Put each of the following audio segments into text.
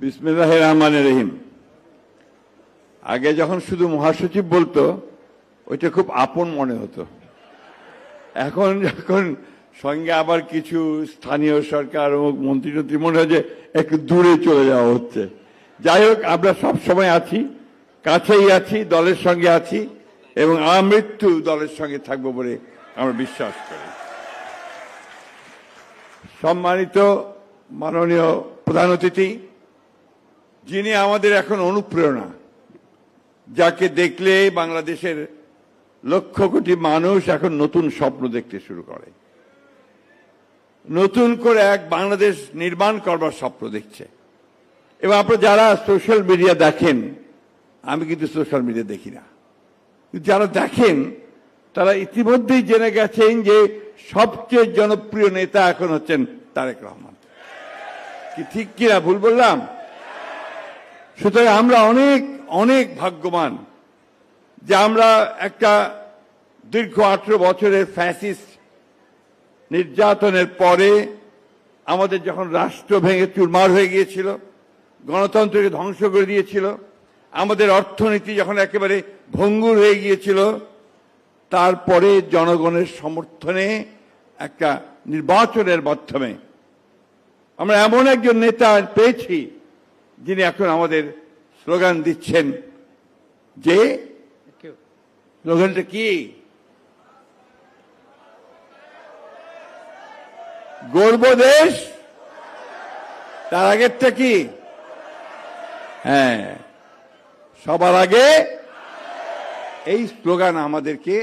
বিসমিল্লাহির রহমানির রহিম। আগে যখন শুধু মহাসচিব বলতো ওইটা খুব আপন মনে হতো। এখন যখন সঙ্গে আবার কিছু স্থানীয় সরকার ও মন্ত্রী মনে হয় যে একটু দূরে চলে যাওয়া হচ্ছে। যাই হোক, আমরা সব সময় আছি, কাছেই আছি, দলের সঙ্গে আছি এবং আমৃত্যু দলের সঙ্গে থাকবো বলে আমরা বিশ্বাস করি। সম্মানিত মাননীয় প্রধান অতিথি, যিনি আমাদের এখন অনুপ্রেরণা, যাকে দেখলে বাংলাদেশের লক্ষ কোটি মানুষ এখন নতুন স্বপ্ন দেখতে শুরু করে, নতুন করে এক বাংলাদেশ নির্মাণ করবার স্বপ্ন দেখছে। এবং আপনারা যারা সোশ্যাল মিডিয়া দেখেন, আমি কিন্তু সোশ্যাল মিডিয়া দেখি না, যারা দেখেন তারা ইতিমধ্যেই জেনে গেছেন যে সবচেয়ে জনপ্রিয় নেতা এখন হচ্ছেন তারেক রহমান। কি ঠিক কিনা, ভুল বললাম? সুতরাং আমরা অনেক অনেক ভাগ্যবান যে আমরা একটা দীর্ঘ 18 বছরের ফ্যাসিস্ট নির্যাতনের পরে আমাদের যখন রাষ্ট্র ভেঙে চুরমার হয়ে গিয়েছিল, গণতন্ত্রকে ধ্বংস করে দিয়েছিল, আমাদের অর্থনীতি যখন একেবারে ভঙ্গুর হয়ে গিয়েছিল, তারপরে জনগণের সমর্থনে একটা নির্বাচনের মাধ্যমে আমরা এমন একজন নেতা পেয়েছি যিনি এখন আমাদের স্লোগান দিচ্ছেন, যে স্লোগানটা কি? গর্ব দেশ, তার আগেরটা কি? হ্যাঁ, সবার আগে। এই স্লোগান আমাদেরকে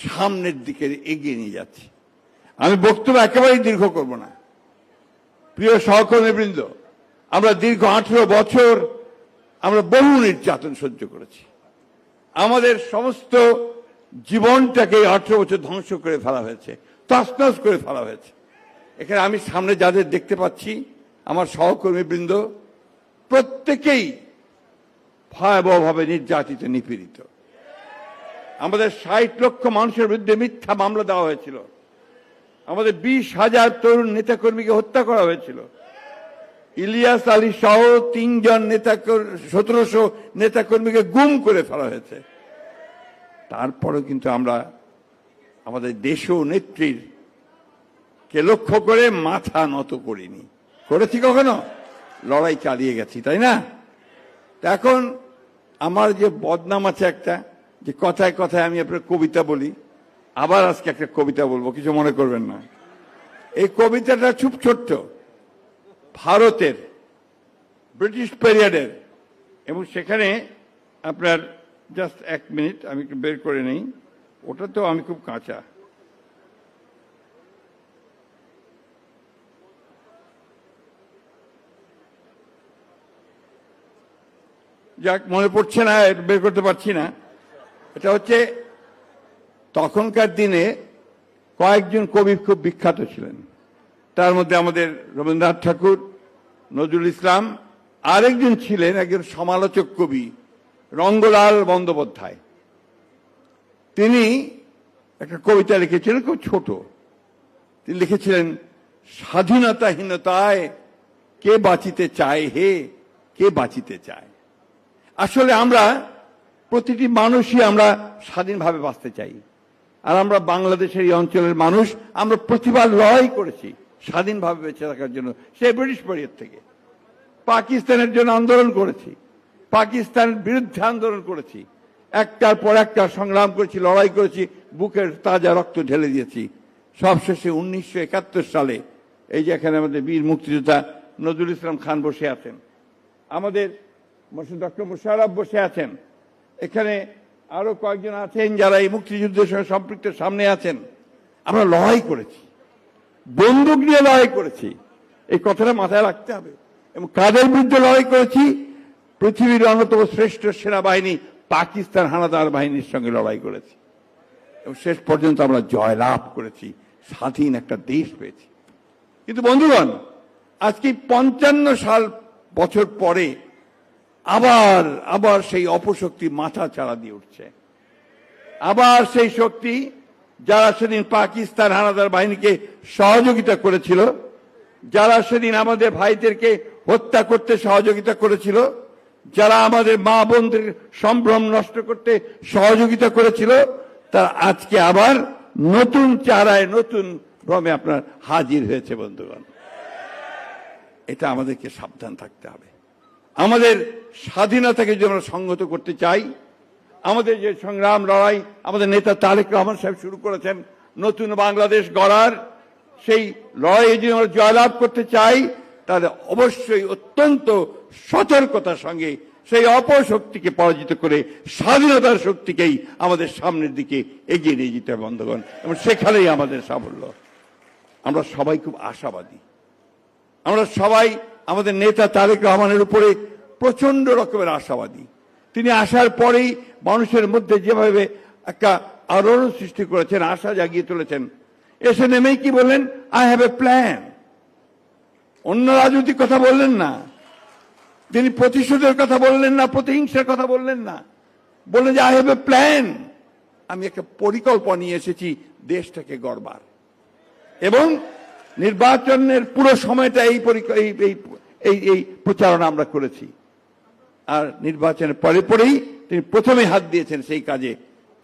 সামনের দিকে এগিয়ে নিয়ে যাচ্ছে। আমি বক্তব্য একেবারেই দীর্ঘ করব না। প্রিয় সহকর্মীবৃন্দ, আমরা দীর্ঘ 18 বছর আমরা বহু নির্যাতন সহ্য করেছি। আমাদের সমস্ত জীবনটাকে 18 বছর ধ্বংস করে ফেলা হয়েছে, তছনছ করে ফেলা হয়েছে। এখানে আমি সামনে যাদের দেখতে পাচ্ছি, আমার সহকর্মীবৃন্দ, প্রত্যেকেই ভয়াবহভাবে নির্যাতিত, নিপীড়িত। আমাদের 60 লক্ষ মানুষের বিরুদ্ধে মিথ্যা মামলা দেওয়া হয়েছিল। আমাদের 20,000 তরুণ নেতাকর্মীকে হত্যা করা হয়েছিল। ইলিয়াস আলী সহ 3 জন 1700 নেতাকর্মীকে গুম করে ফেলা হয়েছে। তারপরেও কিন্তু আমরা আমাদের দেশ ও নেত্রীর কে লক্ষ্য করে মাথা নত করিনি। করেছি কখনো? লড়াই চালিয়ে গেছি, তাই না? এখন আমার যে বদনাম আছে একটা, যে কথায় কথায় আমি আপনার কবিতা বলি, আবার আজকে একটা কবিতা বলবো, কিছু মনে করবেন না। এই কবিতাটা খুব ছোট্ট, ভারতের ব্রিটিশ পিরিয়ডের, এবং সেখানে আপনার জাস্ট 1 মিনিট আমি একটু বের করে নেই, ওটা তো আমি খুব কাঁচা। যাক, মনে পড়ছে না, বের করতে পারছি না। এটা হচ্ছে, তখনকার দিনে কয়েকজন কবি খুব বিখ্যাত ছিলেন। তার মধ্যে আমাদের রবীন্দ্রনাথ ঠাকুর, নজরুল ইসলাম, আরেকজন ছিলেন একজন সমালোচক কবি, রঙ্গলাল বন্দ্যোপাধ্যায়। তিনি একটা কবিতা লিখেছিলেন, খুব ছোট। তিনি লিখেছিলেন, স্বাধীনতাহীনতায় কে বাঁচিতে চায় হে, কে বাঁচিতে চায়। আসলে আমরা প্রতিটি মানুষই আমরা স্বাধীনভাবে বাঁচতে চাই। আর আমরা বাংলাদেশের এই অঞ্চলের মানুষ, আমরা প্রতিবার লড়াই করেছি স্বাধীনভাবে বেঁচে থাকার জন্য। সে ব্রিটিশ পিরিয়ড থেকে পাকিস্তানের জন্য আন্দোলন করেছি, পাকিস্তানের বিরুদ্ধে আন্দোলন করেছি, একটার পর একটা সংগ্রাম করেছি, লড়াই করেছি, বুকের তাজা রক্ত ঢেলে দিয়েছি। সবশেষে 1971 সালে এই যে এখানে আমাদের বীর মুক্তিযোদ্ধা নজরুল ইসলাম খান বসে আছেন, আমাদের ডক্টর মোশাররফ বসে আছেন, এখানে আরো কয়েকজন আছেন যারা এই মুক্তিযুদ্ধের সঙ্গে সম্পৃক্ত, সামনে আছেন। আমরা লড়াই করেছি, বন্দুক নিয়ে লড়াই করেছি, এই কথাটা মাথায় রাখতে হবে। এবং কাদের বিরুদ্ধে লড়াই করেছি? পৃথিবীর অন্যতম শ্রেষ্ঠ সেনাবাহিনী পাকিস্তান হানাদার বাহিনীর সঙ্গে লড়াই করেছি, এবং শেষ পর্যন্ত আমরা জয়লাভ করেছি, স্বাধীন একটা দেশ পেয়েছি। কিন্তু বন্ধুগণ, আজকে 55 বছর পরে আবার সেই অপশক্তি মাথা চাড়া দিয়ে উঠছে। আবার সেই শক্তি যারা সেদিন পাকিস্তান হানাদার বাহিনীকে সহযোগিতা করেছিল, যারা সেদিন আমাদের ভাইদেরকে হত্যা করতে সহযোগিতা করেছিল, যারা আমাদের মা বোনদের সম্ভ্রম নষ্ট করতে সহযোগিতা করেছিল, তারা আজকে আবার নতুন চারায় নতুন ভ্রমে আপনার হাজির হয়েছে। বন্ধুগণ, এটা আমাদেরকে সাবধান থাকতে হবে। আমাদের স্বাধীনতাকে যদি আমরা সংহত করতে চাই, আমাদের যে সংগ্রাম লড়াই আমাদের নেতা তারেক রহমান সাহেব শুরু করেছেন নতুন বাংলাদেশ গড়ার, সেই লড়াইয়ে যদি আমরা জয়লাভ করতে চাই, তাহলে অবশ্যই অত্যন্ত সতর্কতার সঙ্গে সেই অপশক্তিকে পরাজিত করে স্বাধীনতার শক্তিকেই আমাদের সামনের দিকে এগিয়ে নিয়ে যেতে হবে। বন্ধুগণ, এবং সেখানেই আমাদের সাফল্য। আমরা সবাই খুব আশাবাদী। আমরা সবাই আমাদের নেতা তারেক রহমানের উপরে প্রচন্ড রকমের আশাবাদী। তিনি আসার পরেই মানুষের মধ্যে যেভাবে একটা আলোড়ন সৃষ্টি করেছেন, আশা জাগিয়ে তুলেছেন। এসে নেমেই কি বললেন? I have a plan. অন্য রাজনৈতিক কথা বললেন না, তিনি প্রতিশোধের কথা বললেন না, প্রতিহিংসার কথা বললেন না, বললেন যে আই হ্যাভ এ প্ল্যান। আমি একটা পরিকল্পনা নিয়ে এসেছি দেশটাকে গড়বার। এবং নির্বাচনের পুরো সময়টা এই প্রচারণা আমরা করেছি। আর নির্বাচনের পরে পরেই তিনি প্রথমে হাত দিয়েছেন সেই কাজে।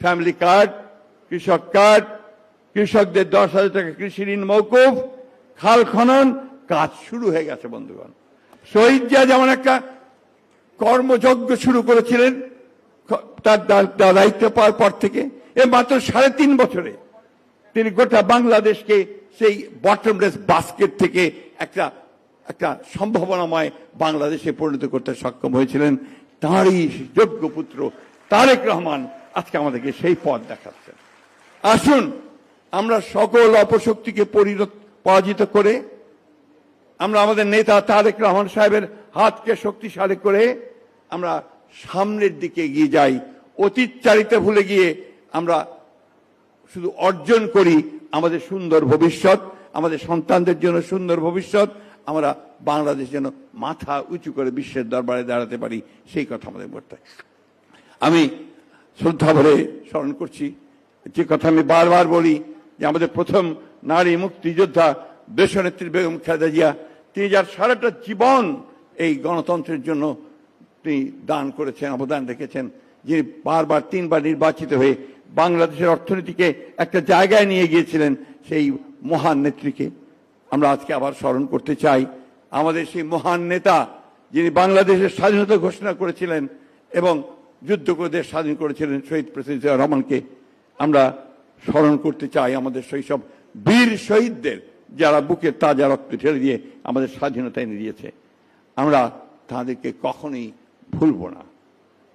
ফ্যামিলি কার্ড, কৃষক কার্ড, কৃষকদের 10,000 টাকা কৃষি ঋণ মওকুফ, খাল খনন কাজ শুরু হয়ে গেছে। বন্ধুগণ, শহীদ জিয়া যেমন একটা কর্মযজ্ঞ শুরু করেছিলেন তার দায়িত্ব পাওয়ার পর থেকে, মাত্র 3.5 বছরে তিনি গোটা বাংলাদেশকে সেই বটমলেস বাস্কেট থেকে একটা সম্ভাবনাময় বাংলাদেশে পরিণত করতে সক্ষম হয়েছিলেন। তাঁরই যোগ্য পুত্র তারেক রহমান আজকে আমাদেরকে সেই পথ দেখাচ্ছেন। আসুন আমরা সকল অপশক্তিকে পরাজিত করে, আমরা আমাদের নেতা তারেক রহমান সাহেবের হাতকে শক্তিশালী করে আমরা সামনের দিকে এগিয়ে যাই। অতীতচারিত ভুলে গিয়ে আমরা শুধু অর্জন করি আমাদের সুন্দর ভবিষ্যৎ, আমাদের সন্তানদের জন্য সুন্দর ভবিষ্যৎ, আমরা বাংলাদেশ যেন মাথা উঁচু করে বিশ্বের দরবারে দাঁড়াতে পারি, সেই কথা আমাদের বলতে হয়। আমি শ্রদ্ধা ভরে স্মরণ করছি যে কথা আমি বারবার বলি, যে আমাদের প্রথম নারী মুক্তিযোদ্ধা দেশনেত্রী বেগম খালেদা জিয়া, তিনি যার সারাটা জীবন এই গণতন্ত্রের জন্য তিনি দান করেছেন, অবদান রেখেছেন, যিনি বারবার 3 বার নির্বাচিত হয়ে বাংলাদেশের অর্থনীতিকে একটা জায়গায় নিয়ে গিয়েছিলেন, সেই মহান নেত্রীকে আমরা আজকে আবার স্মরণ করতে চাই। আমাদের সেই মহান নেতা যিনি বাংলাদেশের স্বাধীনতা ঘোষণা করেছিলেন এবং যুদ্ধ করে দেশ স্বাধীন করেছিলেন, শহীদ প্রেসিডেন্ট জিয়া রহমানকে আমরা স্মরণ করতে চাই। আমাদের সেই সব বীর শহীদদের যারা বুকের তাজা রক্ত ঢেলে দিয়ে আমাদের স্বাধীনতা এনে দিয়েছে, আমরা তাদেরকে কখনোই ভুলব না।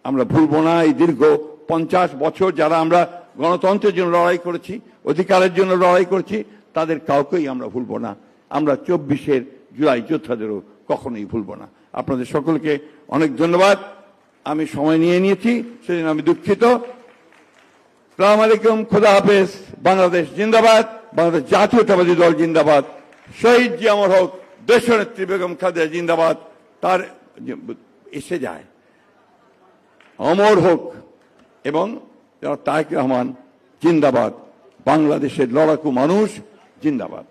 আমরা ভুলব না এই দীর্ঘ 50 বছর যারা আমরা গণতন্ত্রের জন্য লড়াই করেছি, অধিকারের জন্য লড়াই করেছি, তাদের কাউকেই আমরা ভুলব না। আমরা 24শে জুলাই যোদ্ধাদেরও কখনোই ভুলব না। আপনাদের সকলকে অনেক ধন্যবাদ। আমি সময় নিয়ে নিয়েছি, সেদিন আমি দুঃখিত। আসসালামু আলাইকুম, খোদা হাফেজ। বাংলাদেশ জিন্দাবাদ, বাংলাদেশ জাতীয়তাবাদী দল জিন্দাবাদ, শহীদ জিয়া অমর হোক, দেশনেত্রী বেগম খালেদা জিন্দাবাদ। তার এসে যায় অমর হোক, এবং তারেক রহমান জিন্দাবাদ, বাংলাদেশের লড়াকু মানুষ জিন্দাবাদ।